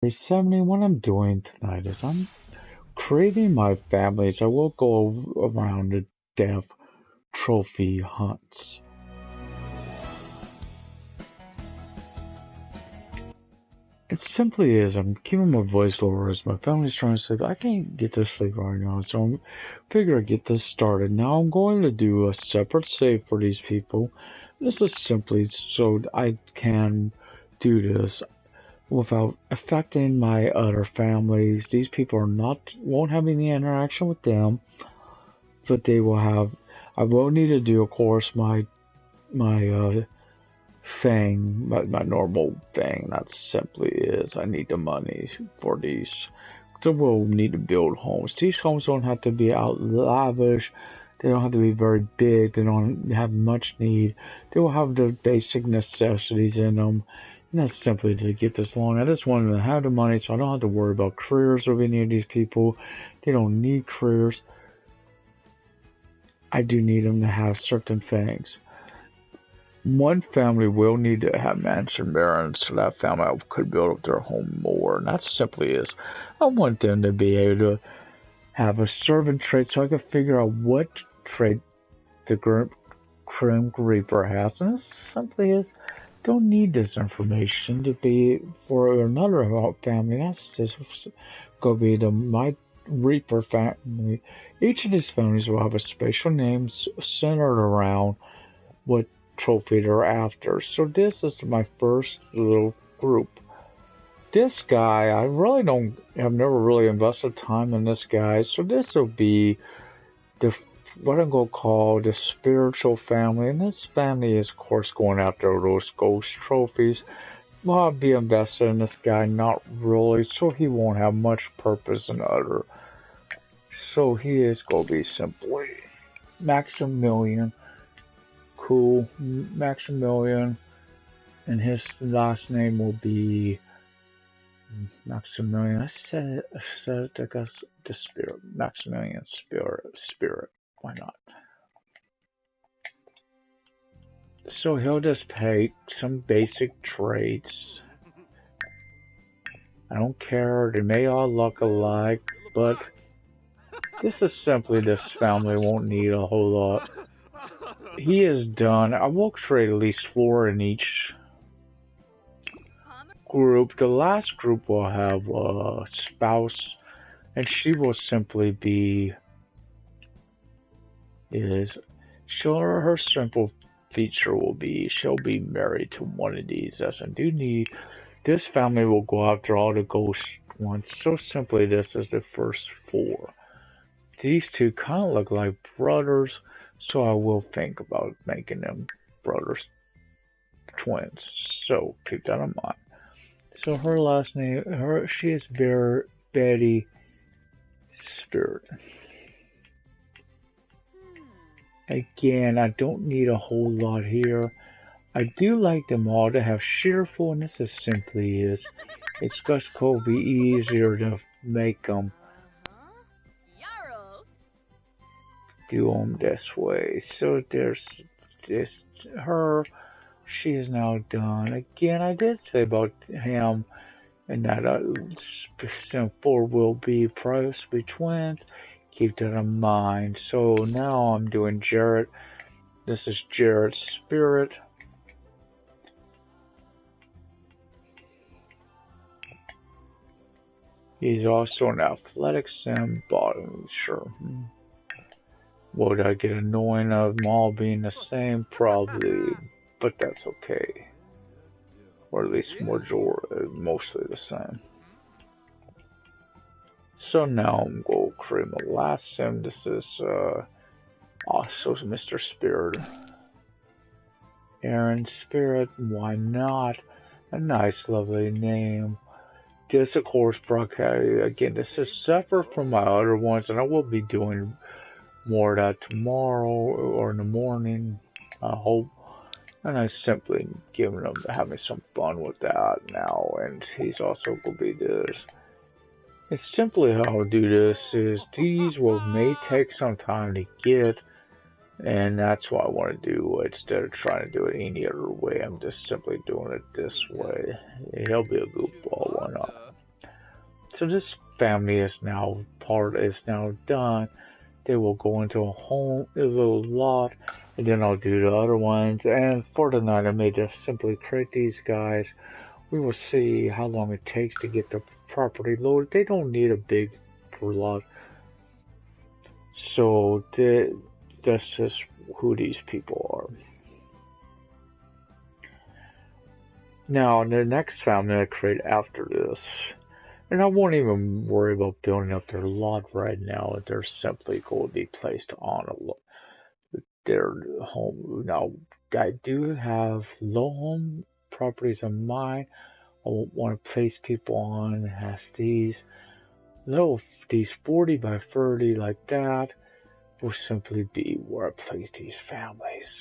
Hey, 70, what I'm doing tonight is I'm creating my families. I will go around the death trophy hunts. It simply is. I'm keeping my voice lower as my family's trying to sleep. I can't get to sleep right now, so I'm figure I get this started. Now I'm going to do a separate save for these people. This is simply so I can do this without affecting my other families. These people are not won't have any interaction with them, but they will have. I will need to do, of course, my thing, my normal thing. That simply is I need the money for these. So we'll need to build homes. These homes don't have to be out lavish. They don't have to be very big. They don't have much need. They will have the basic necessities in them. And that's simply to get this along. I just want them to have the money so I don't have to worry about careers of any of these people. They don't need careers. I do need them to have certain things. One family will need to have mansion barons, so that family could build up their home more. And that simply is, I want them to be able to have a servant trait so I can figure out what trait the Grim Reaper has. And this simply is, don't need this information to be for another family. That's just going to be my Reaper family. Each of these families will have a special name centered around what trophy they're after. So this is my first little group. This guy, I really have never really invested time in this guy. So this will be the what I'm going to call the spiritual family. And this family is, of course, going after those ghost trophies. Well, I'll be invested in this guy, not really, so he won't have much purpose in other. So he is going to be simply Maximilian. Cool, Maximilian, and his last name will be Maximilian. I said it, I guess the spirit, Maximilian spirit. Why not? So he'll just pay some basic traits. I don't care. They may all look alike, but this is simply this family won't need a whole lot. He is done. I will trade at least 4 in each group. The last group will have a spouse, and she will simply be her simple feature will be she'll be married to one of these. As I do need this family will go after all the ghost ones. So simply, this is the first 4. These two kind of look like brothers, so I will think about making them brothers, twins. So keep that in mind. So her last name, she is Betty Spirit. Again, I don't need a whole lot here. I do like them all to have cheerfulness as simply is. It's just going to be easier to make them do them this way. So there's this, her, she is now done. Again, I did say about him and that simple will be possibly twins. Keep that in mind. So now I'm doing Jarrett. This is Jarrett's spirit. He's also an athletic sim bottom. Sure. Would I get annoying of them all being the same? Probably. But that's okay. Or at least mostly the same. So now I'm going to create my last sim. This is also Mr. Spirit. Aaron Spirit, why not? A nice, lovely name. This, of course, broadcast again. This is separate from my other ones, and I will be doing more of that tomorrow or in the morning. I hope. And I simply giving them having some fun with that now. And he's also gonna be this. It's simply how I'll do this is these may take some time to get. And that's what I want to do instead of trying to do it any other way. I'm just simply doing it this way. He'll be a goofball, why not? So this family is now done. They will go into a little lot, and then I'll do the other ones. And for the night, I may just simply create these guys. We will see how long it takes to get the property loaded. They don't need a big lot. So that's just who these people are. Now, the next family I create after this, and I won't even worry about building up their lot right now. They're simply going to be placed on their home. Now, I do have low home properties in mind. I want to place people on. It has these 40 by 30 like that will simply be where I place these families.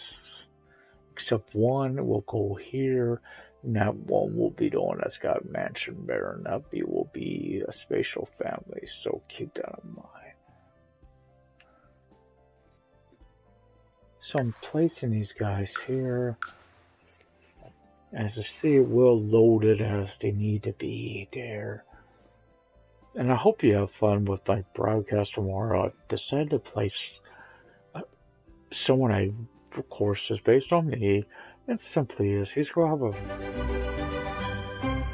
Except one will go here, and that one will be the one that's got Mansion Baron. That will be a spatial family, so keep that in mind. So I'm placing these guys here. As I see, it will load it as they need to be there. And I hope you have fun with my broadcast tomorrow. I decided to place someone of course, is based on me. It simply is. He's going to have a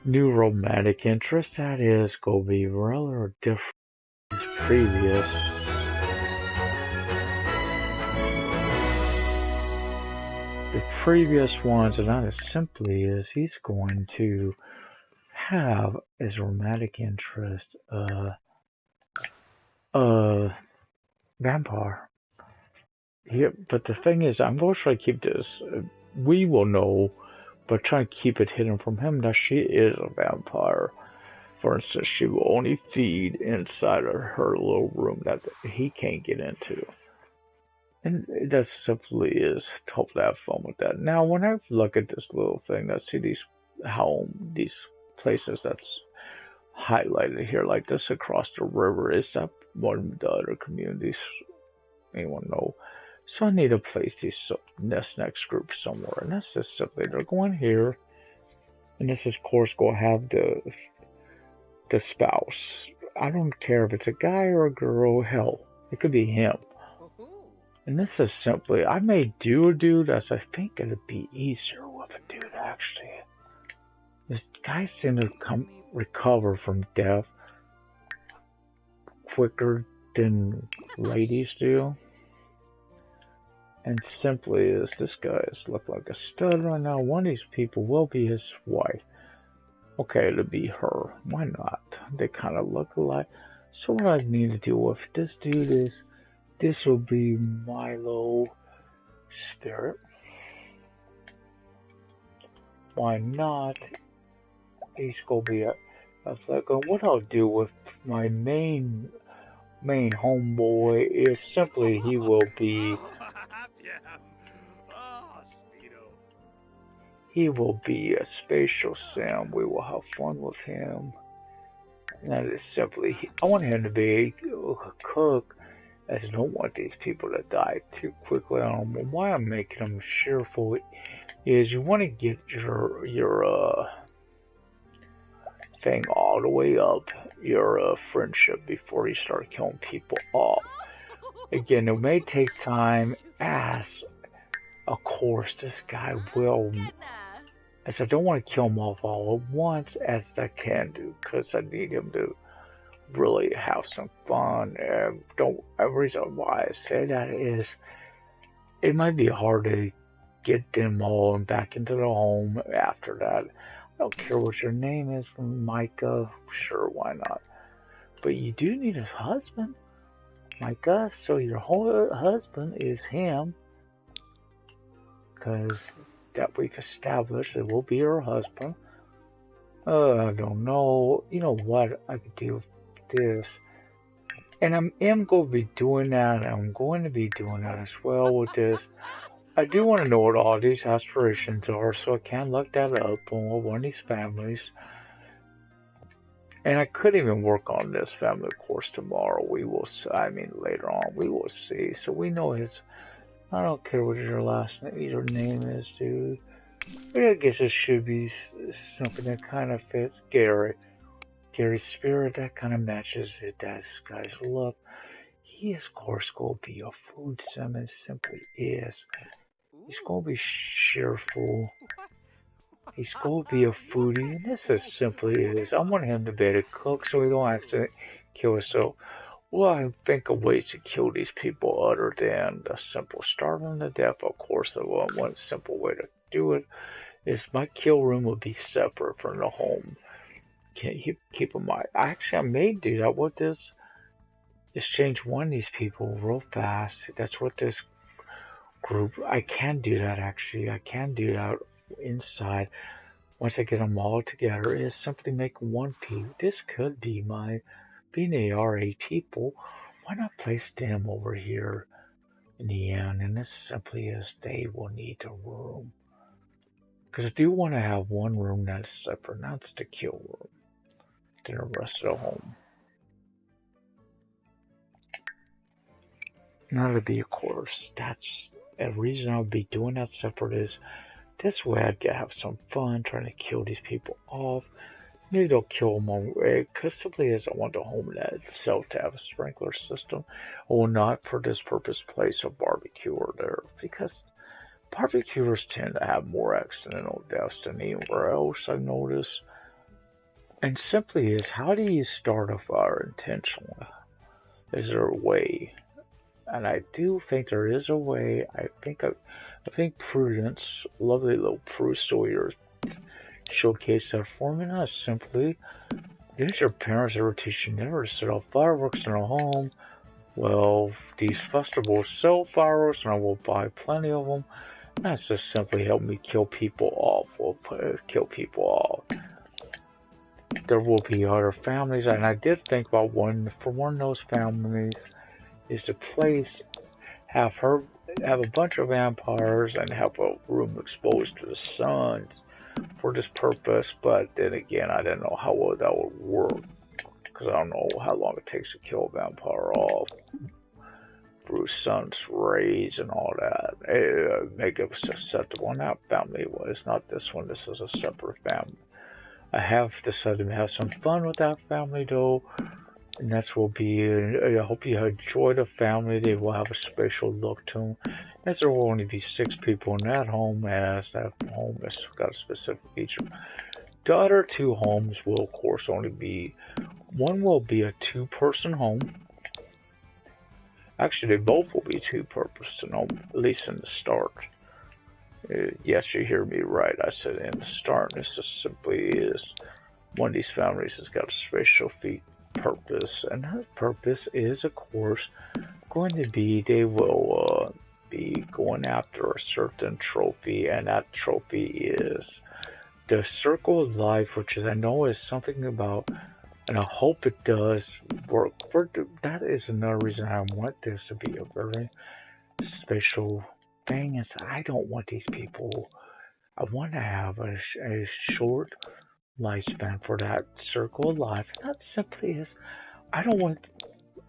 new romantic interest that is going to be rather different from his previous. The previous ones, and that is simply is he's going to have as romantic interest vampire. Yeah, but the thing is, I'm going to try to keep this. We will know, but try to keep it hidden from him that she is a vampire. For instance, she will only feed inside of her little room that he can't get into. And that simply is. Hopefully, I have fun with that. Now, when I look at this little thing, I see these places that's highlighted here, like this across the river. Is that one of the other communities? Anyone know? So I need to place this next group somewhere, and that's just simply they're going here, and this is of course going to have the spouse. I don't care if it's a guy or a girl. Hell, it could be him. And this is simply, I may do a dude as I think it'd be easier with a dude actually. This guy seems to recover from death quicker than ladies do. And simply is, this guy look like a stud right now. One of these people will be his wife. Okay, it'll be her. Why not? They kind of look alike. So what I need to do with this dude is, this will be Milo Spirit. Why not? He's gonna be a what I'll do with my main homeboy is simply he will be a spatial sim. We will have fun with him. And that is simply, I want him to be a cook, as I don't want these people to die too quickly on them. Why I'm making them cheerful is you want to get your thing all the way up, your friendship, before you start killing people off. Again, it may take time, as of course this guy will, as I don't want to kill him off all at once as I can do, because I need him to really have some fun. The reason why I say that is it might be hard to get them all back into the home after that. I don't care what your name is, Micah. Sure, why not? But you do need a husband, Micah. So your whole husband is him, because that we've established it will be your husband. I don't know. You know what? I could do with this. And I am going to be doing that. I'm going to be doing that as well with this. I do want to know what all these aspirations are, so I can look that up on one of these families. And I could even work on this family, of course, tomorrow. Later on, we will see. So we know his. I don't care what your name is, dude. But I guess it should be something that kind of fits. Gary. scary spirit that kind of matches that guy's look. He is, of course, going to be a food sim, and simply is. He's going to be cheerful. He's going to be a foodie, and this is simply is. I want him to be able to cook so he don't accidentally kill himself. Well, I think of ways to kill these people other than the simple starve them to death. Of course, the one simple way to do it is my kill room would be separate from the home. Keep in mind. Actually, I may do that. What this? Just change one of these people real fast. That's what this group. I can do that actually. I can do that inside. Once I get them all together, is simply make one people. This could be my being they are 8 people. Why not place them over here in the end? And this simply is they will need a room. Because I do want to have one room that's separate. That's the kill room. Then the rest of the home. Now to be, of course, that's a reason I'll be doing that separate is this way I can have some fun trying to kill these people off. Maybe they'll kill them on because simply is I want the home itself to have a sprinkler system. I will not for this purpose place a barbecuer there because barbecuers tend to have more accidental deaths than anywhere else I've noticed. And simply is how do you start a fire intentionally? Is there a way? And I do think there is a way. I think Prudence, lovely little Prudence Sawyer, showcase that for me. Not simply, didn't your parents ever teach you never to set off fireworks in a home? Well, these festivals sell fireworks, and I will buy plenty of them. That's just simply help me kill people off. Kill people off. There will be other families, and I did think about one of those families. Is to place, have a bunch of vampires and have a room exposed to the sun for this purpose. But then again, I didn't know how well that would work because I don't know how long it takes to kill a vampire off through sun's rays and all that. Make it susceptible. And that family was not this one. This is a separate family. I have decided to have some fun with that family though. And that will be, I hope you enjoy the family. They will have a special look to them. As there will only be 6 people in that home, as that home has got a specific feature. The other 2 homes will, of course, only be, one will be a 2-person home. Actually, they both will be 2-person home, at least in the start. Yes, you hear me right. I said in the start. This just simply is, one of these families has got a special purpose, and her purpose is, of course, going to be they will be going after a certain trophy, and that trophy is the Circle of Life, which is I know is something about, and I hope it does work. That is another reason I want this to be a very special thing. Is I don't want these people. I want to have a short lifespan for that Circle of Life. That simply is, I don't want,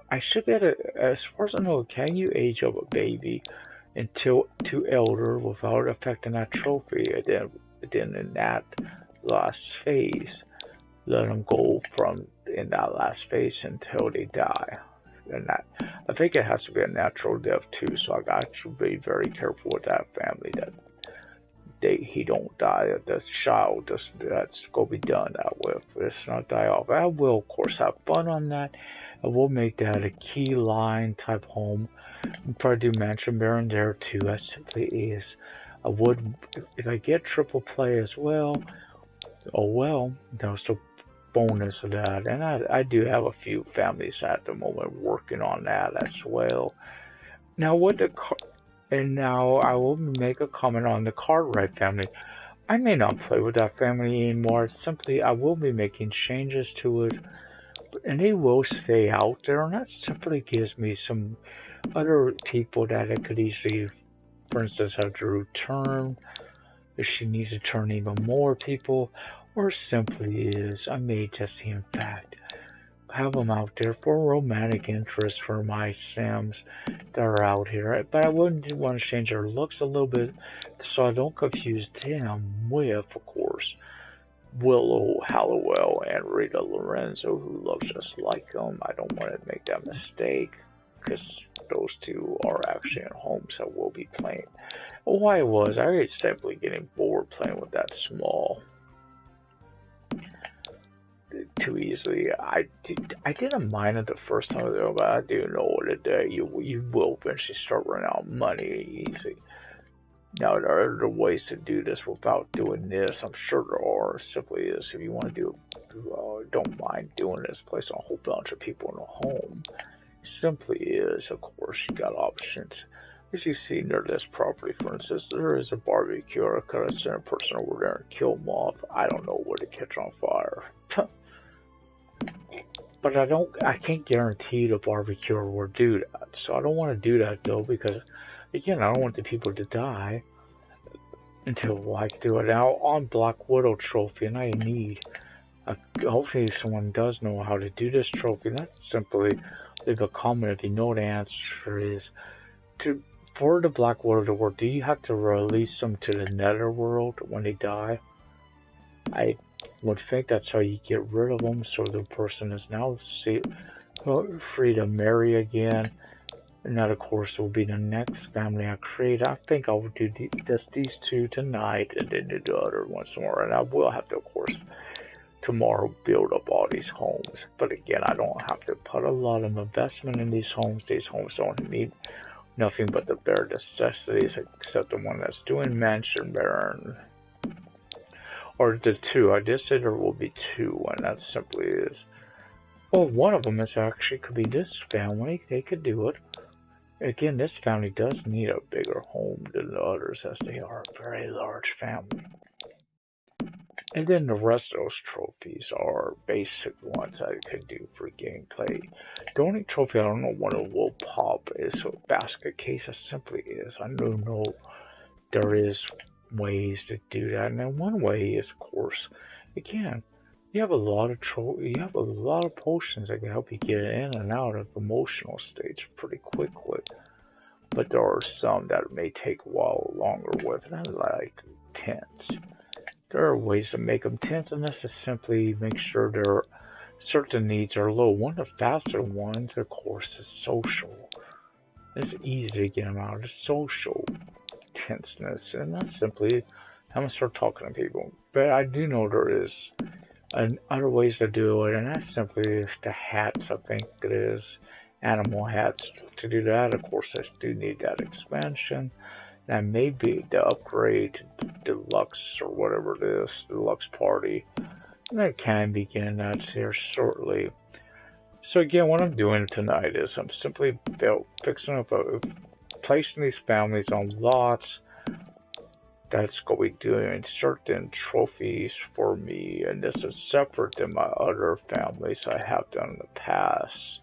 I should be able to, as far as I know, can you age up a baby until to elder without affecting that trophy? And then in that last phase, let them go from in that last phase until they die. And that, I think it has to be a natural death too, so I got to be very careful with that family that he don't die. The child that's gonna be done that with. It's not die off. I will of course have fun on that. I will make that a key line type home. I'll probably do Mansion Baron there too. That simply is. I would if I get triple play as well. Oh well, that was the bonus of that. And I do have a few families at the moment working on that as well. Now and now I will make a comment on the Cartwright family. I may not play with that family anymore. Simply, I will be making changes to it, and they will stay out there. And that simply gives me some other people that I could easily, for instance, have Drew turn if she needs to turn even more people, or simply is I may just in fact have them out there for romantic interest for my Sims that are out here. But I wouldn't want to change their looks a little bit so I don't confuse them with, of course, Willow Hallowell and Rita Lorenzo, who looks just like him. I don't want to make that mistake, because those two are actually in homes I will be playing. Why was I was simply getting bored playing with that small too easily. I didn't mind it the first time though, but I do know that you will eventually start running out of money easy. Now there are other ways to do this without doing this. I'm sure there are. Simply is if you want to do, don't mind doing this, place a whole bunch of people in a home. Simply is, of course, you got options. As you see near this property, for instance, there is a barbecue. I could have sent a person over there and kill them off. I don't know where to catch on fire. But I can't guarantee the barbecuer will do that. So I don't want to do that though, because again, I don't want the people to die until I can do it. Now on Black Widow trophy, and I need, hopefully someone does know how to do this trophy. That's simply leave a comment if you know the answer is for the Black Widow to work. Do you have to release them to the netherworld when they die? I would think that's how you get rid of them, so the person is now free to marry again. And that, of course, will be the next family I create. I think I will do just these two tonight, and then do the other one tomorrow. And I will have to, of course, tomorrow build up all these homes. But again, I don't have to put a lot of investment in these homes. These homes don't need nothing but the bare necessities, except the one that's doing Mansion Baron. Or the two. I just said there will be two, and that simply is. Well, one of them is actually could be this family. They could do it. Again, this family does need a bigger home than the others, as they are a very large family. And then the rest of those trophies are basic ones I could do for gameplay. The only trophy I don't know when it will pop is a basket case. It simply is. I don't know there is ways to do that, and then one way is, of course, again, you have a lot of potions that can help you get in and out of emotional states pretty quickly. But there are some that may take a while longer with, and I like tents. There are ways to make them tents, and that's to simply make sure their certain needs are low. One of the faster ones, of course, is social. It's easy to get them out of the social tenseness, and that's simply I'm gonna start talking to people. But I do know there is other ways to do it, and that's simply the hats. I think it is animal hats. To do that, of course, I do need that expansion. That may be the upgrade deluxe or whatever it is, deluxe party. And I can begin that here shortly. So again, what I'm doing tonight is I'm simply fixing up placing these families on lots. That's going to be doing certain trophies for me, and this is separate than my other families I have done in the past.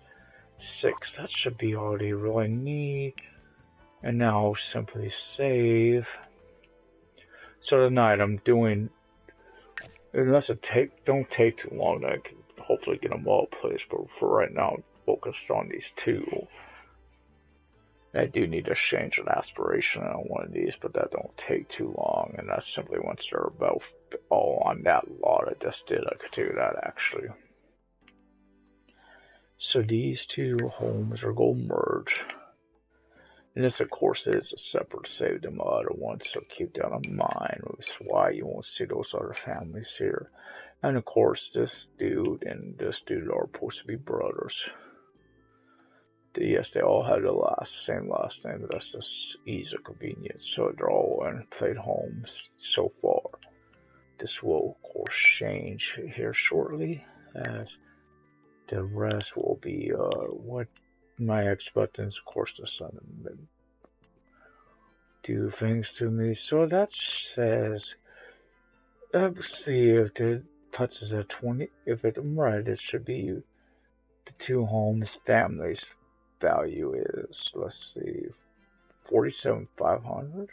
6, that should be all they really need. And now simply save. So tonight I'm doing, unless it don't take too long, I can hopefully get them all placed, but for right now I'm focused on these two. I do need to change an aspiration on one of these, but that don't take too long, and that's simply once they're about all on that lot I just did, I could do that actually. So these two homes are going to merge. And this, of course, is a separate save than my other ones, so keep that in mind. That's why you won't see those other families here. And of course, this dude and this dude are supposed to be brothers. Yes, they all have the same last name, but that's just ease of convenience. So they're all in played homes so far. This will, of course, change here shortly, as the rest will be what my ex buttons, of course, the sun do things to me. So that says, let's see if it touches a 20. If it's right, it should be the two homes families value is, let's see, 47,500.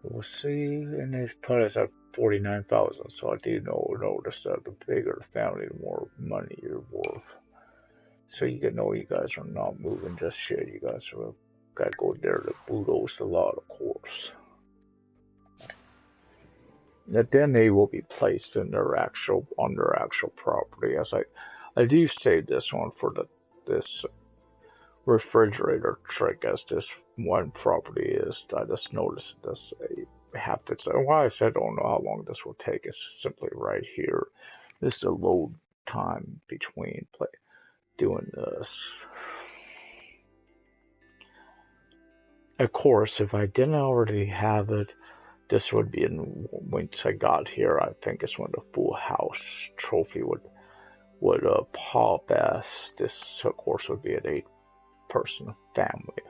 We'll see, and it's put us at 49,000. So I do notice that the bigger the family, the more money you're worth. So you can know you guys are not moving just yet. You guys are gotta go there to Budos a lot, of course. that then they will be placed in on their actual property. As I do save this one for this refrigerator trick, as this one property is. I just noticed this. I have to say why I said I don't know how long this will take. It's simply right here. This is the load time between doing this. Of course, if I didn't already have it, this would be once I got here. I think it's when the full house trophy would pop as this. Of course, would be an 8-person family.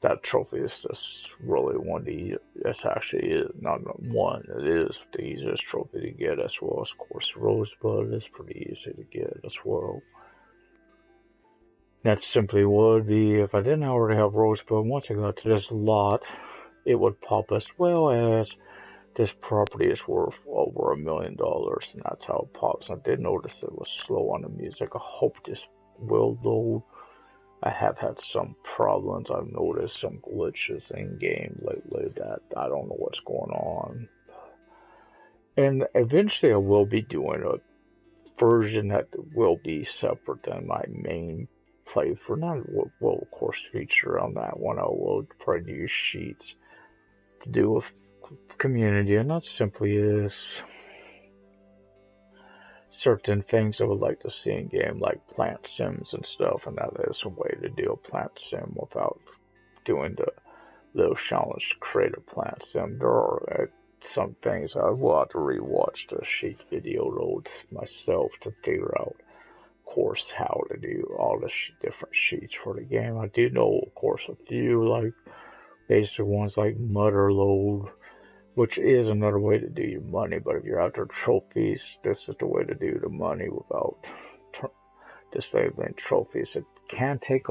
That trophy is just really one of the it's actually is not one. It is the easiest trophy to get as well. Of course, Rosebud is pretty easy to get as well. That simply would be if I didn't already have Rosebud. Once I got to this lot, it would pop as well as this property is worth over $1 million, and that's how it pops. I did notice it was slow on the music. I hope this will load. I have had some problems. I've noticed some glitches in game lately that I don't know what's going on. And eventually I will be doing a version that will be separate than my main playthrough. Not will of course feature on that one. I will probably use sheets to do with community, and that simply is certain things I would like to see in game, like plant sims and stuff, and that is a way to do a plant sim without doing the little challenge to create a plant sim. There are some things I will have to rewatch the sheet video loads myself to figure out, of course, how to do all the different sheets for the game. I do know, of course, a few like basic ones like Mutter load, which is another way to do your money, but if you're after trophies, this is the way to do the money without disabling trophies. It can take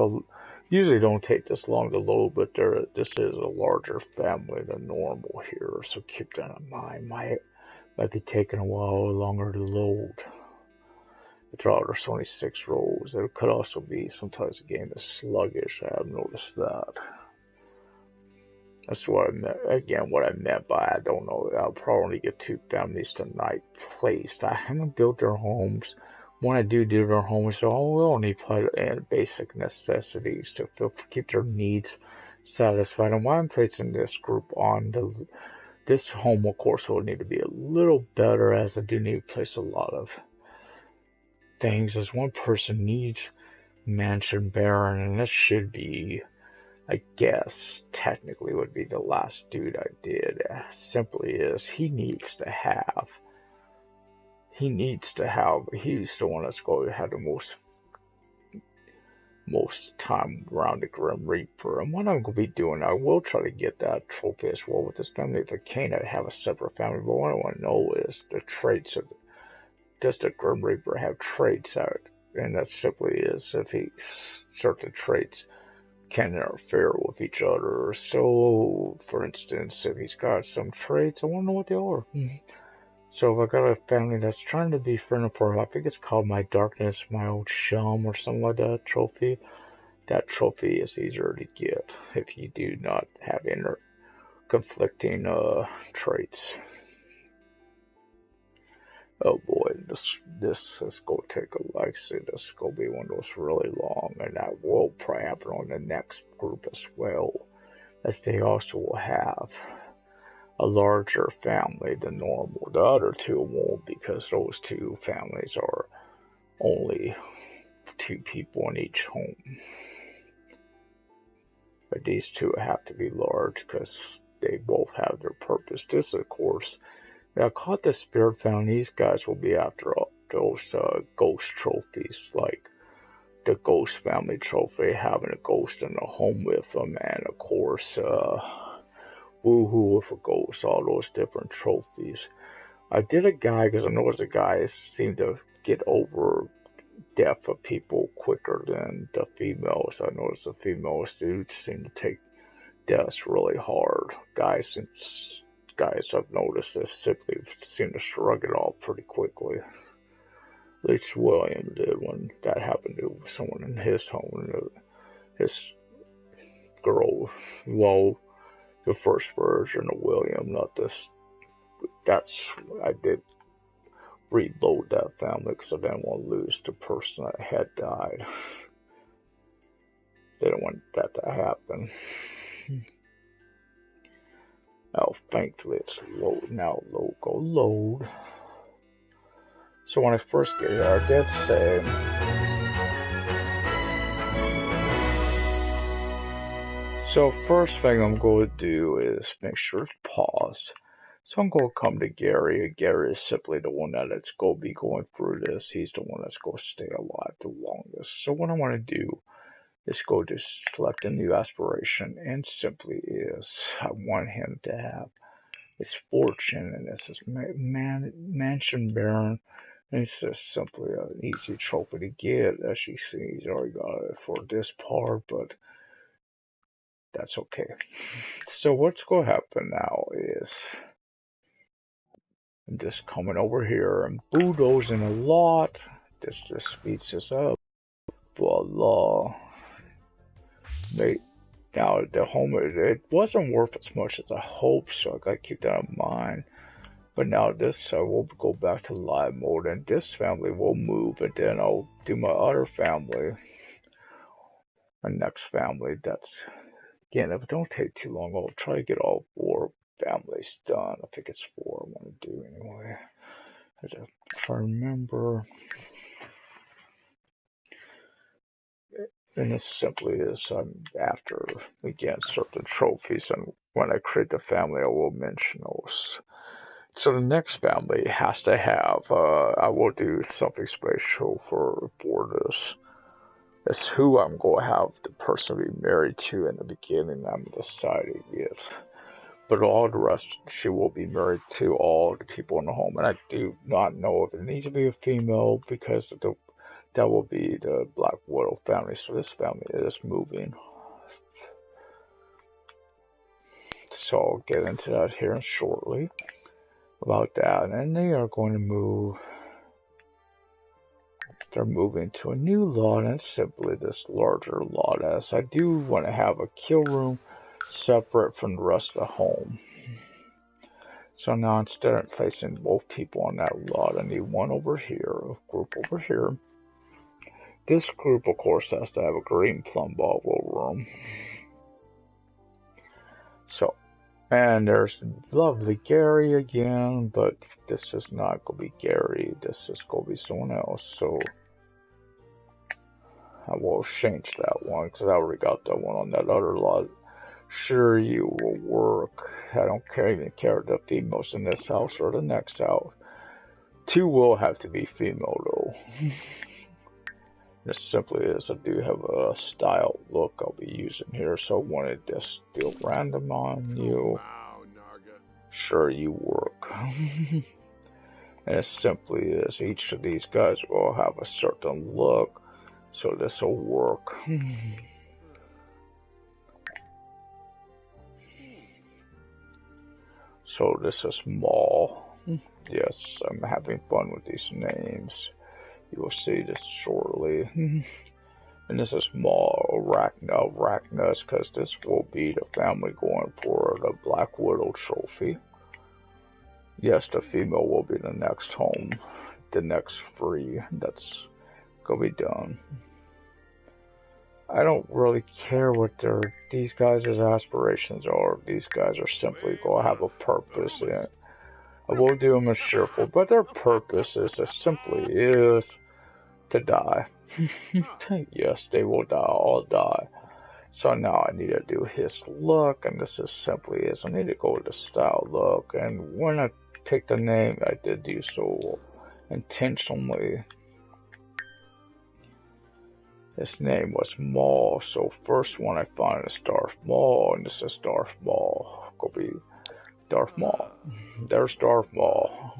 usually don't take this long to load, but this is a larger family than normal here, so keep that in mind. Might be taking a while longer to load. There's only 6 rows. There could also be sometimes the game is sluggish. I have noticed that. That's what I meant. Again, what I meant by I don't know. I'll probably get 2 families tonight placed. I haven't built their homes. When I do their homes, so I will only play basic necessities to keep their needs satisfied. And why I'm placing this group on this home, of course, will need to be a little better, as I do need to place a lot of things. As one person needs Mansion Baron, and this should be, I guess, technically would be the last dude I did. Simply is he needs to have. He's the one that's going to have the most time around the Grim Reaper. And what I'm going to be doing, I will try to get that trophy as well with this family. If I can't, I have a separate family. But what I want to know is the traits of, does the Grim Reaper have traits out? And that simply is if certain traits can interfere with each other. So, for instance, if he's got some traits, I want to know what they are. So if I got a family that's trying to be friendly for, I think it's called My Darkness, My Old Chum, or something like that trophy. That trophy is easier to get if you do not have conflicting traits. Oh boy, this is gonna take a like I said, this is gonna be one of those really long, and that will probably happen on the next group as well, as they also will have a larger family than normal. The other 2 won't, because those 2 families are only 2 people in each home. But these 2 have to be large because they both have their purpose. This, of course, I caught the Spirit Family. These guys will be after those ghost trophies, like the Ghost Family trophy, having a ghost in the home with them, and of course, Woohoo with a Ghost, all those different trophies. I did a guy because I noticed the guys seem to get over death of people quicker than the females. I noticed the females do seem to take deaths really hard. Guys I've noticed this simply seem to shrug it off pretty quickly. At least William did when that happened to someone in his home. His girl, well, the first version of William, not this that's, I did reload that family because I didn't want to lose the person that had died. Didn't want that to happen. Oh, thankfully it's load now. Go load. So when I first get here, I did say, so first thing I'm going to do is make sure it's paused. So I'm going to come to Gary. Gary is simply the one that's going to be going through this. He's the one that's going to stay alive the longest. So what I want to do is go to select a new aspiration, and simply is I want him to have his fortune, and this is Mansion Baron. And it's just simply an easy trophy to get. As you see, he's already got it for this part, but that's okay. So what's going to happen now is I'm just coming over here and bulldozing a lot. This just speeds this up. Voila. Now the home, it wasn't worth as much as I hoped, so I gotta keep that in mind. But now this, I will go back to live mode, and this family will move, and then I'll do my other family, my next family. That's, again, if it don't take too long, I'll try to get all 4 families done. I think it's 4 I want to do anyway. I just try to remember. And this simply is after, again, certain trophies, and when I create the family, I will mention those. So the next family has to have, I will do something special for this. It's who I'm going to have the person be married to in the beginning. I'm deciding yet. But all the rest, she will be married to all the people in the home. And I do not know if it needs to be a female because that will be the Black Widow family. So this family is moving. So I'll get into that here shortly about that. And they are going to move. They're moving to a new lot, and it's simply this larger lot, as I do want to have a kill room separate from the rest of the home. So now instead of placing both people on that lot, I need one over here, a group over here. This group, of course, has to have a green plum bubble room. So, and there's lovely Gary again, but this is not going to be Gary. This is going to be someone else. So I will change that one because I already got that one on that other lot. Sure, you will work. I don't even care the females in this house or the next house. 2 will have to be female though. This simply is, I do have a style look I'll be using here, so I wanted this deal random on you. Sure, you work. And it simply is, each of these guys will have a certain look, so this will work. So this is Maul. Yes, I'm having fun with these names. You will see this shortly. And this is Maul Arachna, because this will be the family going for the Black Widow trophy. Yes, the female will be the next home, the next free. That's gonna be done. I don't really care what these guys' aspirations are. These guys are simply going to have a purpose in it. I will do them as cheerful, but their purpose is simply is to die. Yes, they will die, all die. So now I need to do his look, and this is simply is I need to go with the style look. And when I picked the name, I did do so intentionally. His name was Maul, so first one I find is Darth Maul, and this is Darth Maul. Go be Darth Maul. There's Darth Maul.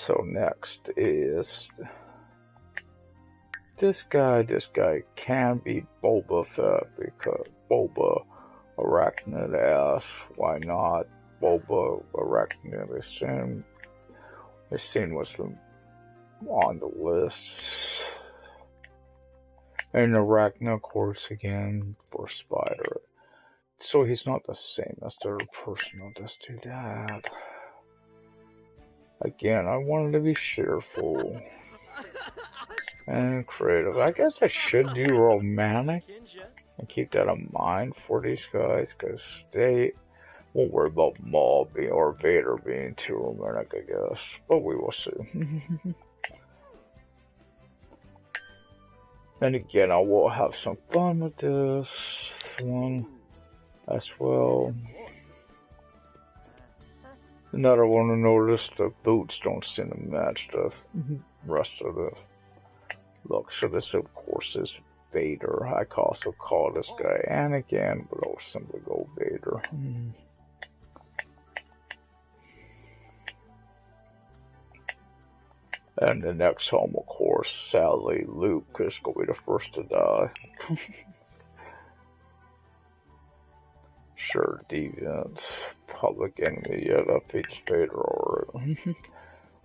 So next is this guy. This guy can be Boba Fett because Boba Arachnid asks, why not? Boba Arachnid is seen. His scene was on the list. And Arachna, of course, again for Spider. So he's not the same as the other person. I'll just do that. Again, I wanted to be cheerful and creative. I guess I should do romantic and keep that in mind for these guys, because they won't worry about Maul being or Vader being too romantic, I guess. But we will see. And again, I will have some fun with this one as well. Another one to notice, the boots don't seem to match the rest of the look. So this, of course, is Vader. I can also call this guy Anakin, but I'll simply go Vader. And the next home, of course, sadly, Luke is going to be the first to die. Sure, deviant, public enemy, yeah, that beats Vader already.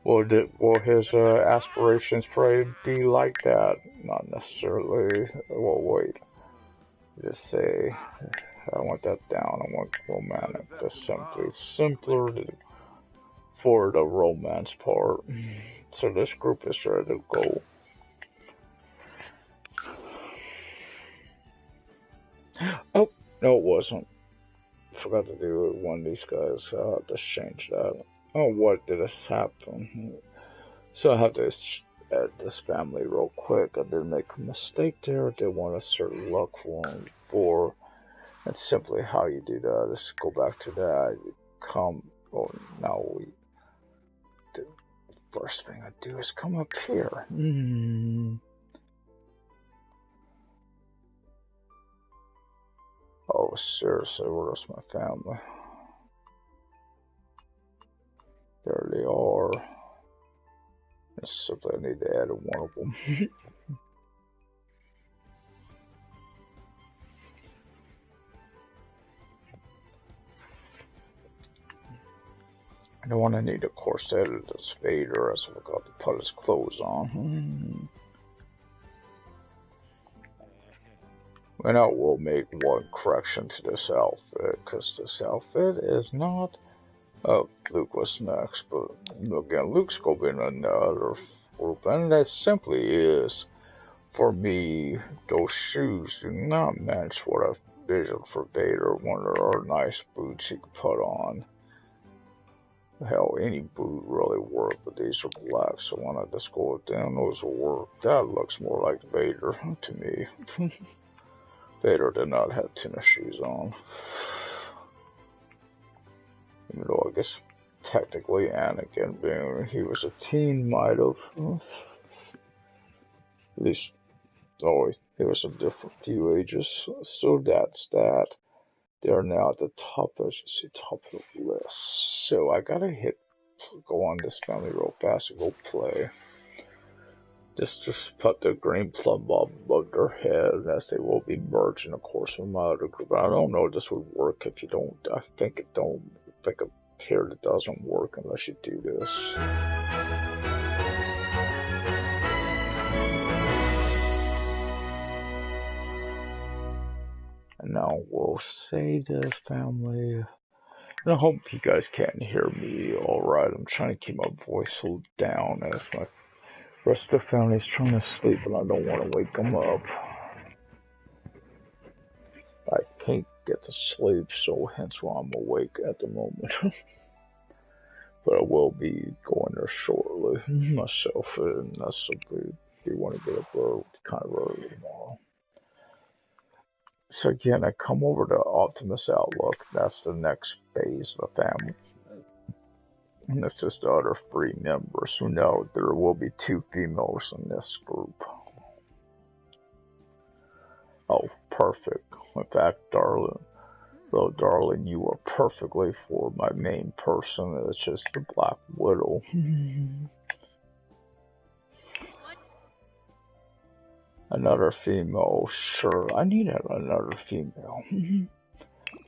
Will his aspirations probably be like that? Not necessarily. Well, wait. Just say, I want that down. I want romantic. Just simpler for the romance part. So this group is ready to go. Oh, no, it wasn't. Forgot to do it with one of these guys. I'll have to change that. Oh, what did this happen? So I have to add this family real quick. I did make a mistake there. I did want a certain luck for. That's simply how you do that. Let's go back to that. You come. Oh, now the first thing I do is come up here. Oh, seriously, where's my family? There they are. Just simply I need to add one of them. The one I need, of course, to edit is Vader, as I forgot to put his clothes on. And I will make one correction to this outfit, because this outfit is not... Oh, Luke was next, but again, Luke's going to be in another group, and that simply is, for me, those shoes do not match what I envisioned for Vader. One of our nice boots he could put on. Hell, any boot really work, but these are black, so when I just go with them, those will work. That looks more like Vader to me. Vader did not have tennis shoes on. Even though I guess technically Anakin, being he was a teen, might have. At least, oh, he was a different few ages. So that's that. They're now at the top, as you see, top of the list. So I gotta go on this family real fast and go play. Just put the green plum bob above their head, as they will be merging, of course, with my other group. I don't know if this would work if you don't. I think it don't. I think up here it doesn't work unless you do this. And now we'll save this family. And I hope you guys can hear me alright. I'm trying to keep my voice down as my rest of the family is trying to sleep, and I don't want to wake them up. I can't get to sleep, so hence why I'm awake at the moment. But I will be going there shortly myself, and that's simply if you want to get up kind of early tomorrow. So again, I come over to Optimus Outlook. That's the next phase of the family. And this is the other 3 members. So now there will be 2 females in this group. Oh, perfect. In fact, darling, well, darling, you are perfectly for my main person. It's just the Black Widow. Another female, sure. I need another female.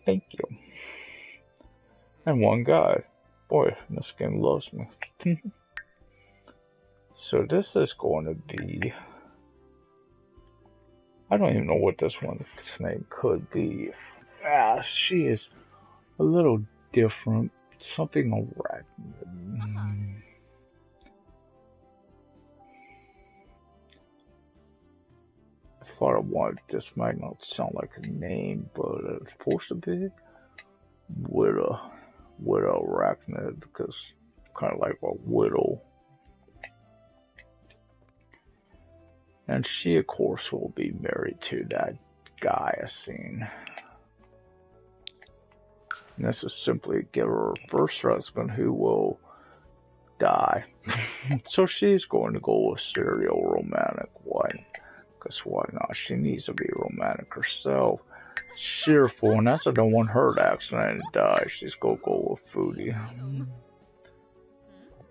Thank you. And 1 guy. Boy, this game loves me. So this is going to be I don't even know what this one's name could be. Ah, she is a little different. Something arachnid. I thought of one. This might not sound like a name, but it's supposed to be widow arachnid, because kind of like a widow. And she, of course, will be married to that guy I seen. And this is simply give her first husband who will die. So she's going to go with serial romantic. Why? Because why not? She needs to be romantic herself. Cheerful, and that's I don't want her to accidentally die. She's gonna go with foodie.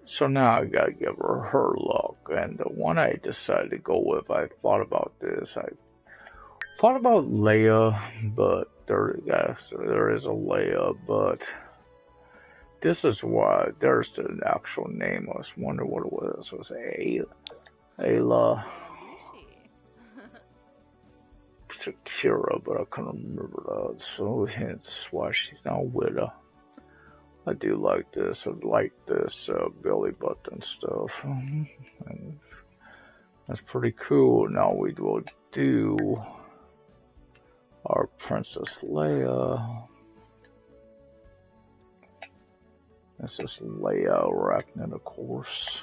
So now I gotta give her luck. And the one I decided to go with, I thought about this. I thought about Leia, but there is a Leia, but this is why there's the actual name. I was wondering what it was. It was Ayla Sakura, but I couldn't remember that. So hence why she's now widow. I do like this. I like this belly button stuff. That's pretty cool. Now we will do our Princess Leia. This is Leia Arachnid, of course.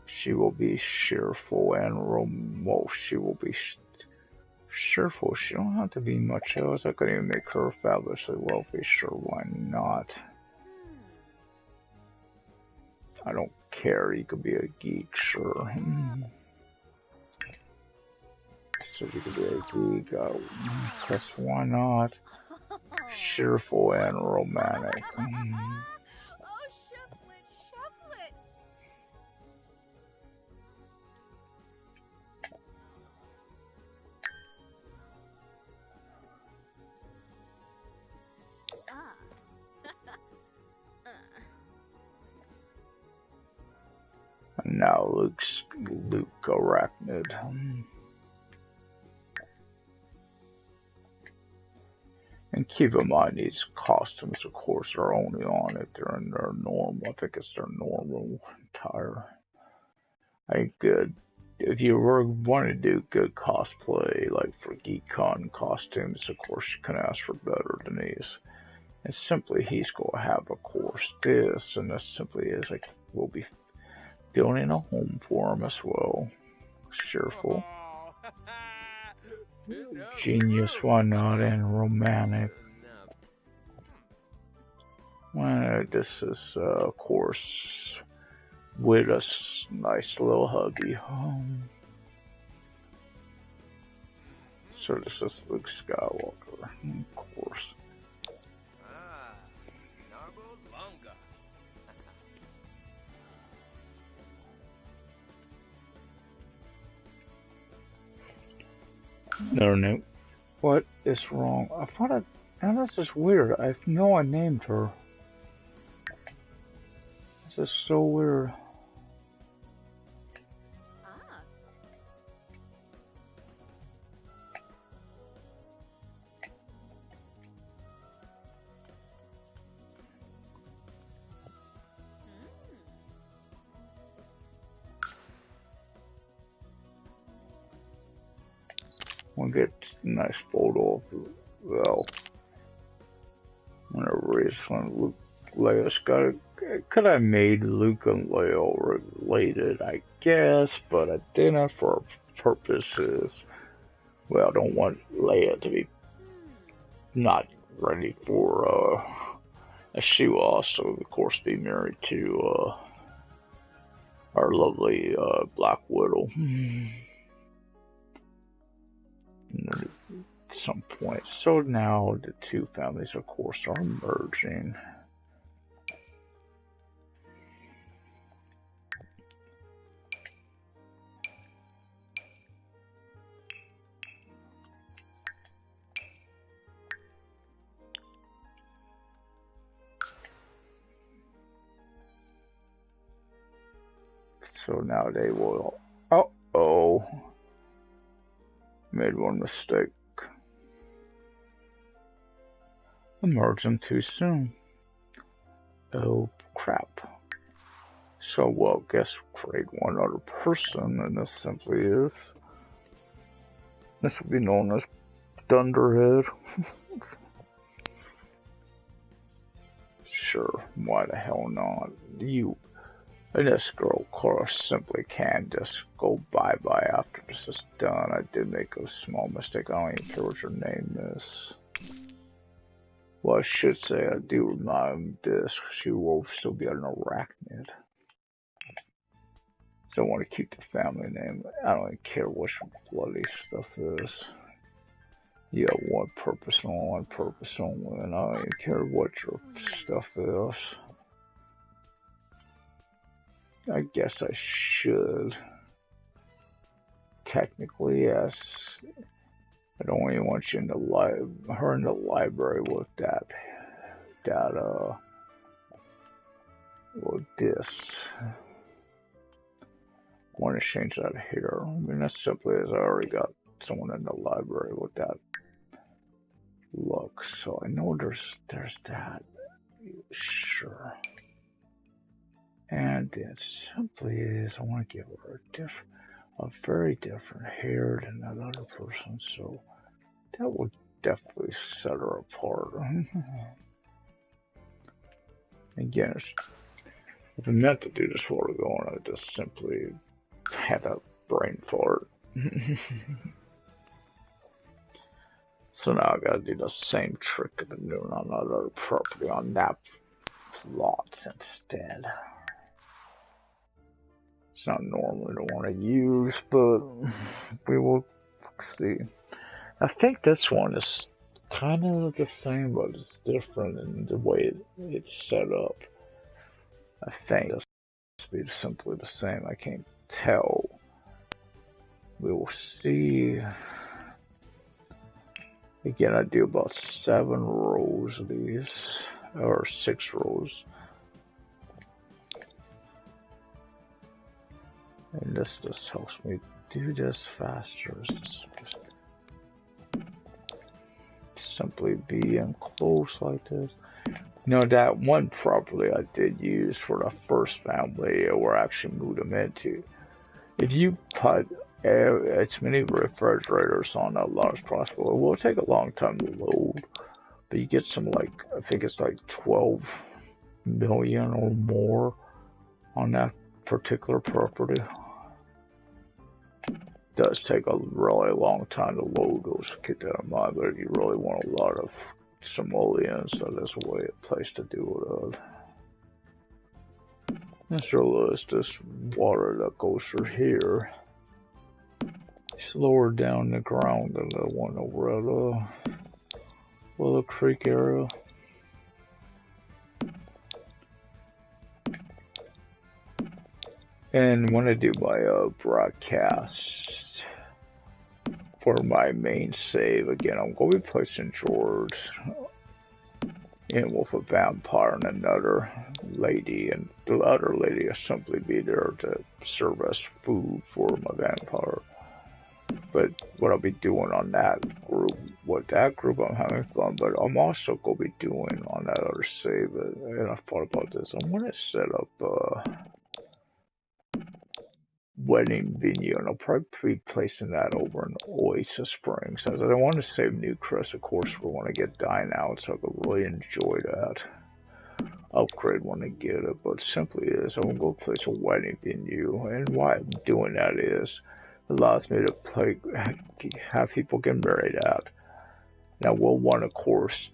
She will be cheerful and she will be cheerful. She don't have to be much else. I could even make her fabulously wealthy. Sure, why not? I don't care. You could be a geek, sure. So you could be a geek. Guess why not? Cheerful and romantic. And now Luke Arachnid. And keep in mind, these costumes, of course, are only on if they're in their normal. I think it's their normal attire. Good. If you were wanting to do good cosplay, like for GeekCon costumes, of course, you can ask for better than these. And simply, he's going to have, of course, this, and this simply is like we'll be building a home for him as well. Cheerful. Genius, why not, and romantic. Well, this is, of course, with a nice little hubby. So this is Luke Skywalker, of course. No. What is wrong? I thought I. Now this is weird. I know I named her. This is so weird. We'll get a nice photo of the, well, whenever it's when Luke, Leia's got a, could have made Luke and Leia related, I guess, but I didn't for purposes. Well, I don't want Leia to be not ready for, she will also, of course, be married to, our lovely, Black Widow. At some point. So now the two families, of course, are merging. So now they will. Uh-oh. Made one mistake. I merged them too soon. Oh, crap. So, well, guess create one other person, and this simply is. This will be known as Dunderhead. Sure, why the hell not? You and this girl, Cora, simply can't just go bye-bye after this is done. I did make a small mistake. I don't even care what your name is. Well, I should say I do remind this. She will still be an arachnid. So I want to keep the family name. I don't even care what your bloody stuff is. You have one purpose and one purpose only, and I don't even care what your stuff is. I guess I should. Technically, yes. I don't even want you in the her in the library with with this. I want to change that here. I mean, as simply as I already got someone in the library with that look, so I know there's that. Sure. And it simply is, I want to give her a very different hair than that other person, so that would definitely set her apart. Again, if I meant to do this while we're going, I just simply had a brain fart. So now I gotta do the same trick I've been doing on another property on that plot instead. It's not normally the one I use, but we will see. I think this one is kind of the same, but it's different in the way it's set up. I think it's be simply the same. I can't tell. We will see. Again, I do about 7 rows of these, or 6 rows. And this just helps me do this faster. Simply be in close like this. You know, that one property I did use for the first family we're actually moved them into. If you put as many refrigerators on that lot as possible, it will take a long time to load. But you get some, like, I think it's like 12 million or more on that particular property. It does take a really long time to load those, keep that in mind, but if you really want a lot of simoleons, so that's a way, a place to do it. This really is this water that goes through here. It's lower down the ground than the one over at Willow Creek area. And when I do my broadcast for my main save, again, I'm going to be placing George in with a vampire and another lady, and the other lady will simply be there to serve as food for my vampire. But what I'll be doing on that group, I'm having fun, but I'm also going to be doing on that other save, and I thought about this, I'm going to set up wedding venue, and I'll probably be placing that over in Oasis Springs. As I want to save Newcrest, of course, we want to get Dine Out, so I could really enjoy that upgrade when I get it. But simply is, I'm gonna go place a wedding venue, and why I'm doing that is it allows me to have people get married at. Now we'll want, of course,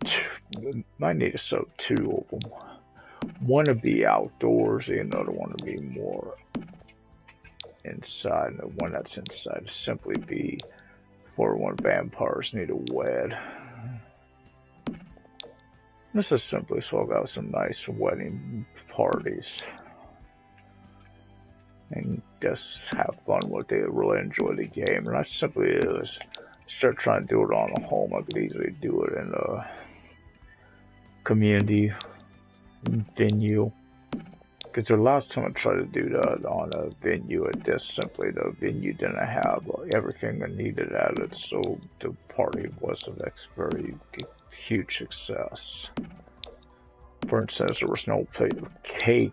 might need to set up 2 of them. One to be outdoors, and another one to be more inside, and the one that's inside simply be for when vampires need to wed. This is simply so I got some nice wedding parties and just have fun with it, really enjoy the game. And that simply is, start trying to do it on a home, I could easily do it in a community venue. Because the last time I tried to do that on a venue, it just simply the venue didn't have everything I needed at it, so the party wasn't a very huge success. For instance, there was no cake.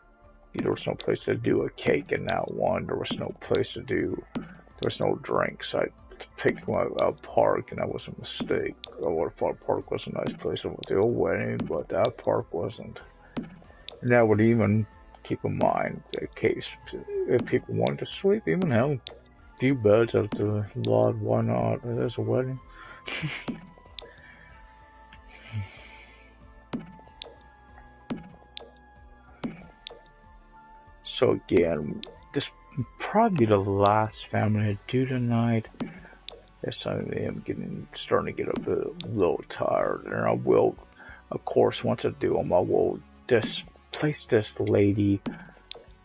There was no place to do a cake in that one. There was no place to do. There was no drinks. I picked a park, and that was a mistake. I would have thought park was a nice place to do a wedding, but that park wasn't. And that would even keep in mind in case if people wanted to sleep, even have a few beds at the lodge. Why not? There's a wedding. So again, this probably the last family I do tonight. Yes, I am starting to get a little tired, and I will, of course, once I do them, I will displace this lady.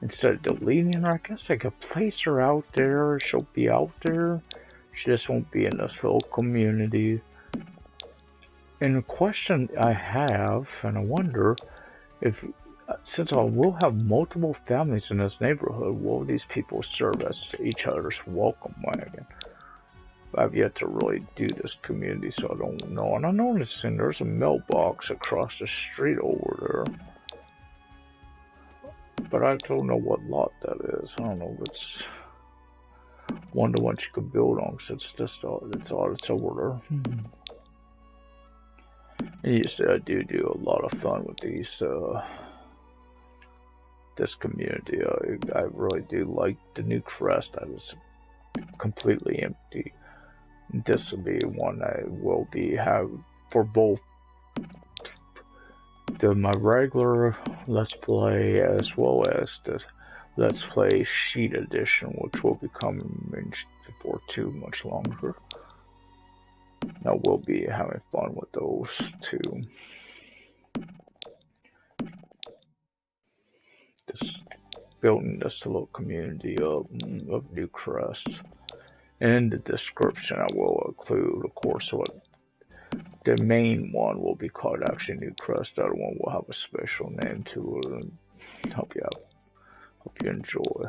Instead of deleting her, I guess I could place her out there. She'll be out there. She just won't be in this little community. And the question I have, and I wonder if, since I will have multiple families in this neighborhood, will these people serve as each other's welcome wagon? I've yet to really do this community, so I don't know. And I'm noticing there's a mailbox across the street over there. But I don't know what lot that is. I don't know if it's one to one you could build on, because it's just it's over there. And usually I do a lot of fun with these this community. I really do like the new crest. I was completely empty. This will be one I will have for both my regular Let's Play as well as the Let's Play Sheet Edition, which will be coming before too much longer. I will be having fun with those two. Just building this little community of New Crest. And in the description I will include, of course, what the main one will be called actually New Crest. The other one will have a special name to it, and hope you enjoy.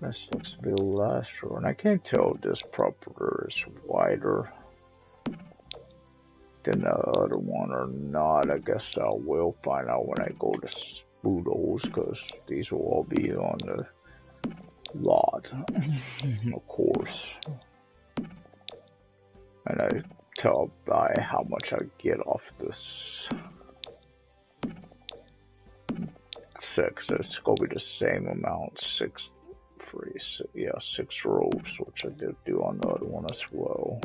This looks to be the last row, and I can't tell if this proper is wider than the other one or not. I guess I will find out when I go to Spoodles, because these will all be on the lot, of course. And I tell by how much I get off this 6. It's going to be the same amount, 6 free. So yeah, 6 robes, which I did do on the other one as well.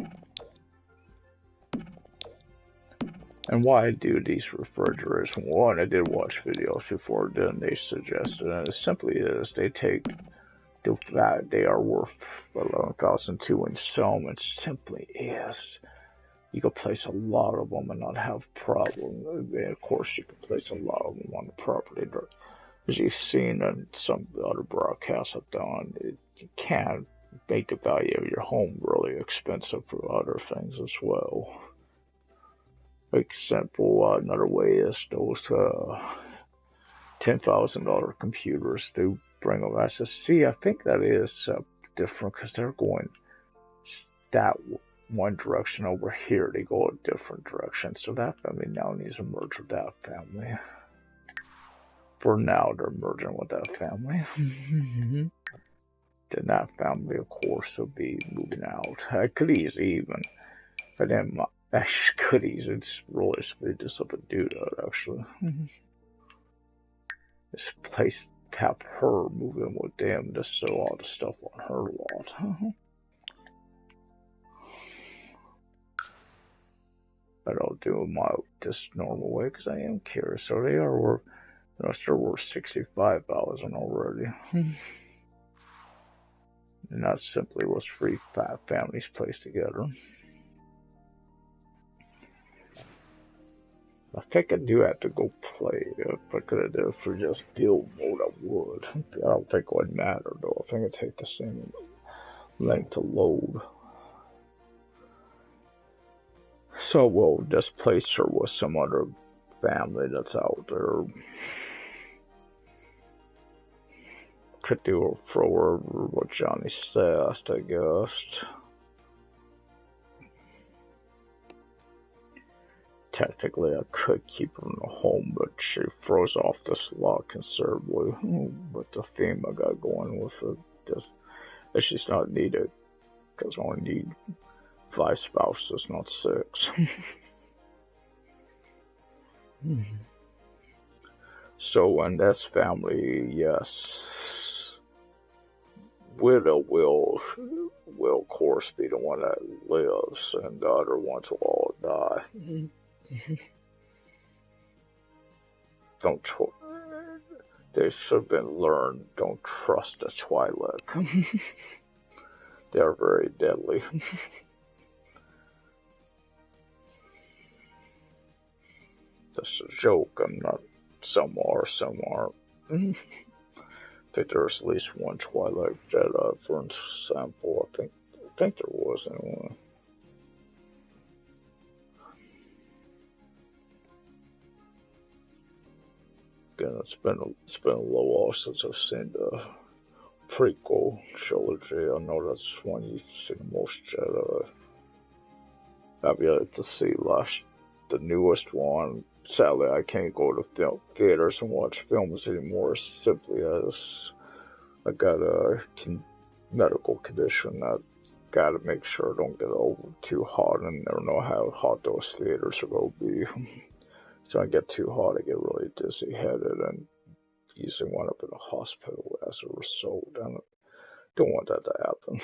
And why I do these refrigerators, one, I did watch videos before, then they suggested, and it simply is, they take the fact they are worth 11,002 and sell them. It simply is. You can place a lot of them and not have problems. And of course, you can place a lot of them on the property. But as you've seen in some other broadcasts I've done, you can make the value of your home really expensive for other things as well. Example, another way is those $10,000 computers. They bring them. I said, see, I think that is different because they're going that one direction over here. They go a different direction. So that family now needs to merge with that family. For now, they're merging with that family. Then that family, of course, will be moving out. I could easily even, but then I could easily really speed this up and do that, actually. This place, have her move in with them, just sell all the stuff on her lot. But I'll do my this normal way because I am curious. So they are worth, they're worth $65,000 already. And that simply was 3 families placed together. I think I do have to go play. If I could have done it for just build mode, I would. I don't think it would matter though. I think it'd take the same length to load. So we'll just place her with some other family that's out there. Could do a throw her what Johnny says, I guess. Technically, I could keep her in the home, but she throws off this lot considerably. But the theme I got going with it, just that she's not needed, because I only need 5 spouses, not 6. So in this family, yes, widow will of course be the one that lives, and the other ones will all die. Don't they should have been learned. Don't trust the Twi'lek. They're very deadly. This is a joke. I'm not. Some are, some aren't. I think there's at least one Twi'lek Jedi, for example. I think there was anyway. Again, it's been a little while since I've seen the prequel trilogy. I know that's one you see the most Jedi. I've yet to see the newest one. Sadly, I can't go to theaters and watch films anymore, simply as I got a medical condition that gotta make sure I don't get over too hot, and never know how hot those theaters are gonna be. So I get too hot, I get really dizzy headed, and usually wind up in a hospital as a result. And I don't want that to happen.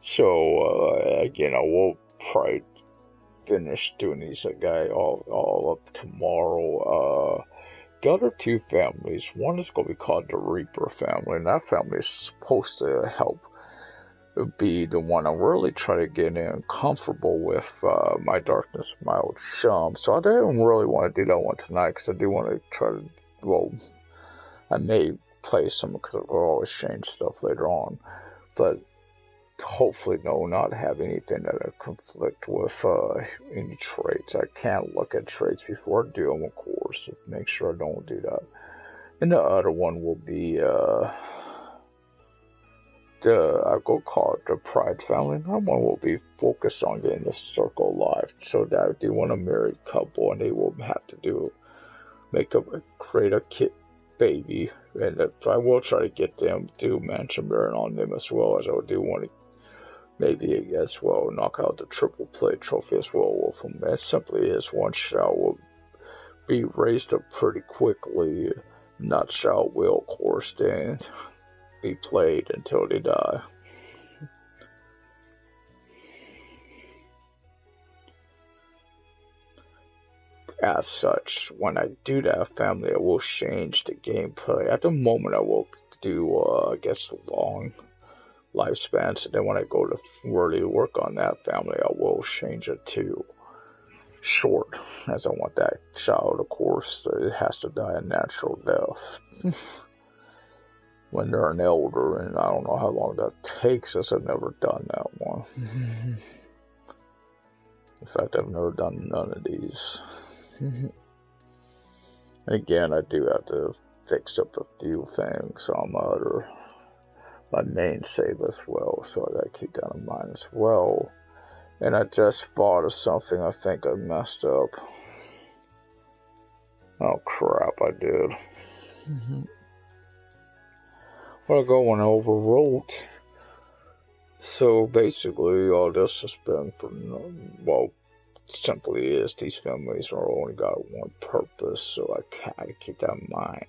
So again, I will probably finish doing these all up tomorrow. The other 2 families, one is going to be called the Reaper family, and that family is supposed to help be the one I'm really trying to get in comfortable with my darkness, my old chum. So I don't really want to do that one tonight, because I do want to try to, well, I may play some, because I'll always change stuff later on, but hopefully not have anything that I conflict with any traits. I can't look at traits before I do them, of course, to make sure I don't do that. And the other one will be I go call it the Pride family. That one will be focused on getting the circle alive, so that they want a married couple, and they will have to create a kid baby, and I will try to get them to Mansion Baron on them, as well as I do want to maybe as well knock out the triple play trophy as well with them. As simply as one shot will be raised up pretty quickly. Not shall will, of course, then be played until they die. As such, when I do that family, I will change the gameplay. At the moment, I will do, I guess, long lifespans, and then when I go to really work on that family, I will change it to short, as I want that child, of course, it has to die a natural death when they're an elder, and I don't know how long that takes, as I've never done that one. In fact, I've never done none of these. Again, I do have to fix up a few things on my main save as well, so I gotta keep that in mind as well. And I just thought of something I think I messed up. Oh crap, I did. Well, I go and overwrote. So basically, all this has been for, well, simply is these families are only got one purpose, so I gotta keep that in mind.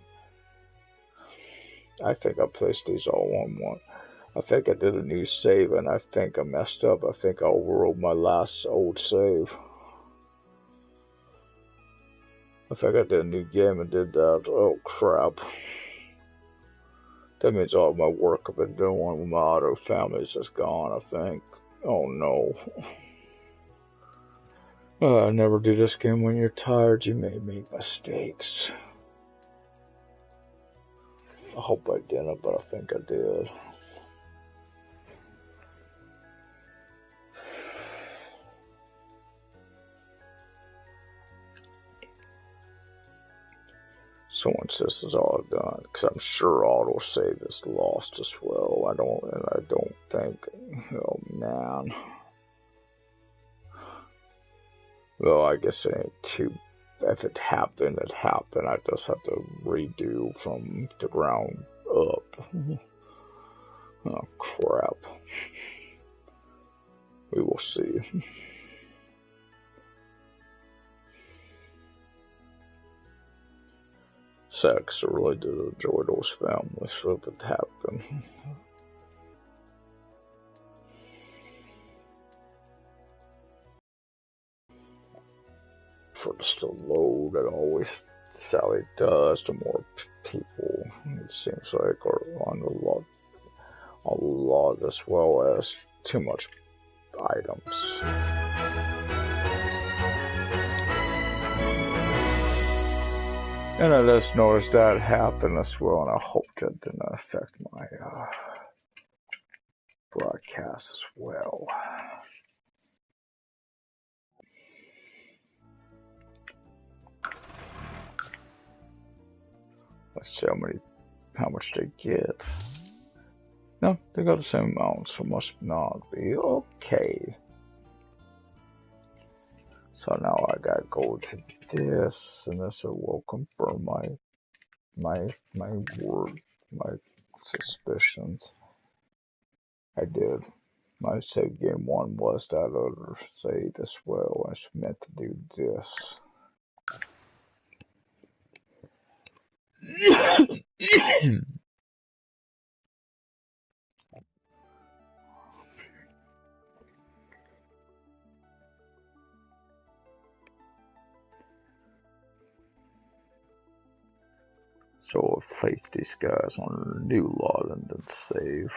I think I placed these all on one. I think I did a new save and I think I messed up. I think I overwrote my last old save. I think I did a new game and did that. Oh crap. That means all my work I've been doing with my auto family is just gone, I think. Oh no. I never do this game when you're tired. You may make mistakes. I hope I didn't, but I think I did. So once this is all done, because I'm sure autosave is lost as well. I don't think. Oh man. Well, I guess it ain't too. If it happened, it happened. I just have to redo from the ground up. Oh crap. We will see. Sex, I really did enjoy those families, so if it happened. For this to load, it always Sally does, the more people it seems like are on a lot as well as too much items. And I just noticed that happen as well, and I hope that didn't affect my broadcast as well. Let's see how much they get. No, they got the same amount, so must not be okay. So now I gotta go to this, and this will confirm my word, my suspicions. I did. My save game one was that other save as well. I was meant to do this. So I'll face these guys on a new lot and then save.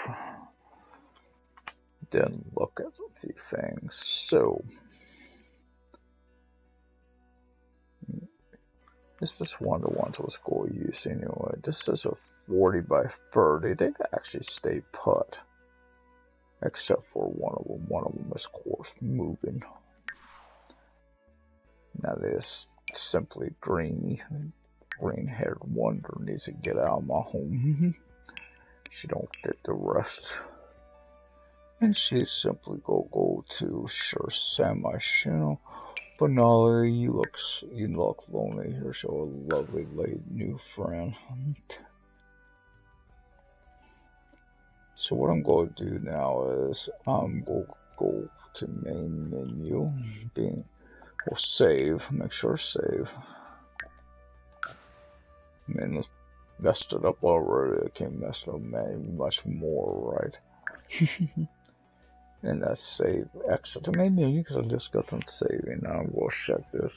Then look at a few things. So this is one of the ones I was going to use anyway. This is a 40 by 30. They actually stay put. Except for one of them. One of them is, of course, moving. Now this simply green haired wonder needs to get out of my home. She don't fit the rest. And she simply go to Sir Samashino. But no, you look lonely. Here's your lovely late new friend. So what I'm going to do now is I'm going to go to main menu, or save, make sure save. I mean, messed it up already. I can't mess it up much more, right? And that's save, exit to main menu because I just got done saving. Now we'll check this.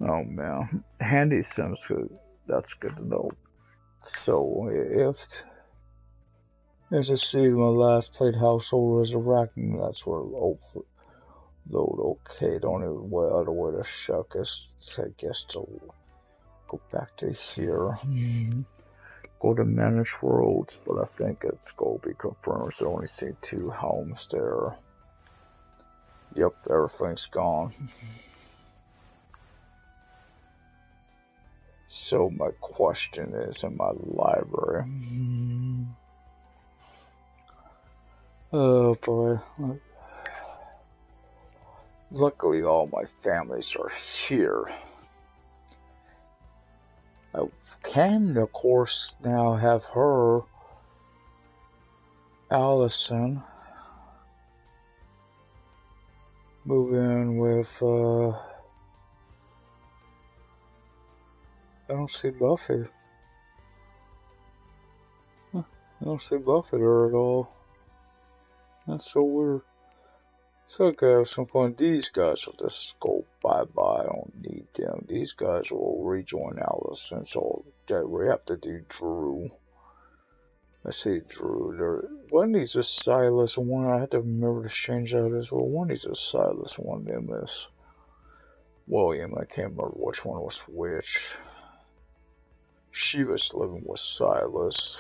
Oh man, handy sims good. That's good to know. So if as you see, my last played Household Resurrecting, that's where load. Okay, the only other way to check is, I guess, to go back to here. Go to Manage Worlds, but I think it's going to be confirmed, so I only see 2 homes there. Yep, everything's gone. So my question is, in my library. Oh boy. Luckily all my families are here. I can, of course, now have her, Allison, move in with, I don't see Buffy. Huh, I don't see Buffett here at all. That's so weird. So I could have some fun. These guys will just go bye-bye. I don't need them. These guys will rejoin Allison, so we have to do Drew. I see Drew. There, one is a Silas, and one I have to remember to change that as well. One is a Silas, one of them is William. I can't remember which one was which. She was living with Silas.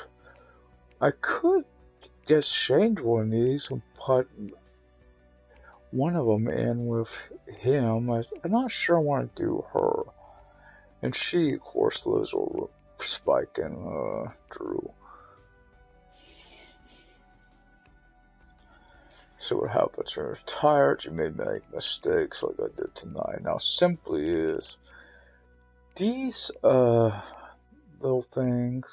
I could just change one of these and put one of them in with him. I'm not sure I want to do her. And she, of course, lives with Spike and Drew. See what happens when you're tired. You may make mistakes like I did tonight. Now, simply is these little things.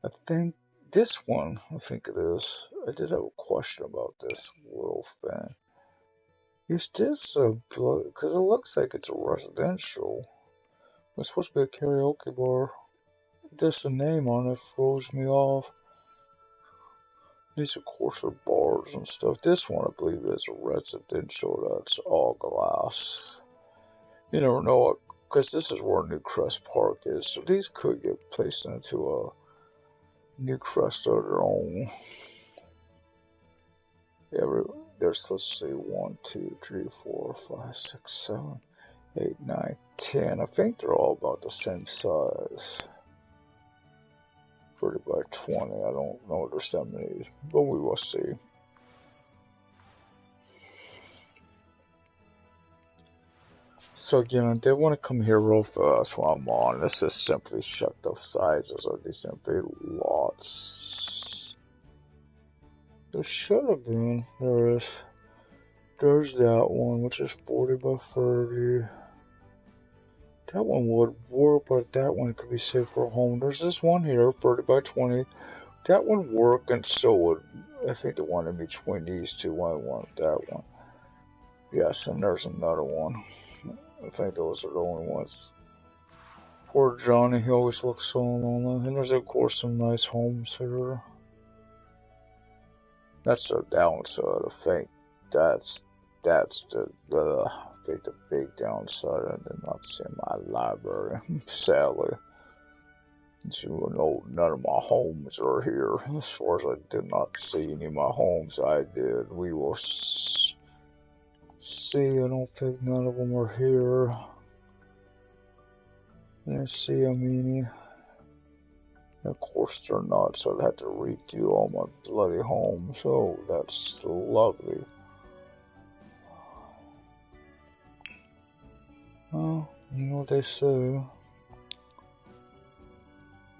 I think this one, I think it is. I did have a question about this wolf thing. Is this a blood? Because it looks like it's a residential. It's supposed to be a karaoke bar. Just the name on it throws me off. These, of course, are bars and stuff. This one, I believe, is a residential. That's all glass. You never know, because this is where Newcrest Park is. So these could get placed into a Newcrest of their own. There's, let's see, 1, 2, 3, 4, 5, 6, 7, 8, 9, 10. I think they're all about the same size. 30 by 20. I don't know if there's that many, but we will see. So again, they want to come here real fast while I'm on. Let's just simply check the sizes of these empty lots. There should have been. There's that one, which is 40 by 30. That one would work, but that one could be saved for a home. There's this one here, 30 by 20. That one work, and so would, I think the one in between these two, I want that one. Yes, and there's another one. I think those are the only ones. Poor Johnny, he always looks so lonely. And there's, of course, some nice homes here. That's the downside. I think that's the big downside. I did not see my library, sadly. As you know, none of my homes are here. As far as I did not see any of my homes, I did. We will see. I don't think none of them are here. Let's see how many. Of course they're not, so I'd have to redo all my bloody homes. Oh, that's lovely. Well, you know what they say. You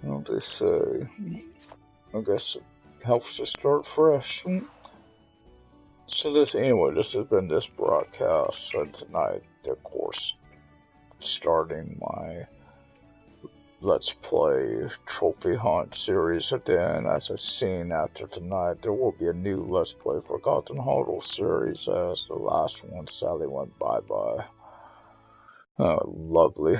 know what they say. I guess it helps to start fresh. So this has been this broadcast. So tonight, of course, starting my Let's Play Trophy Hunt series. And then, as I've seen after tonight, there will be a new Let's Play Forgotten Hollow series, as the last one sadly went bye-bye. Oh, lovely.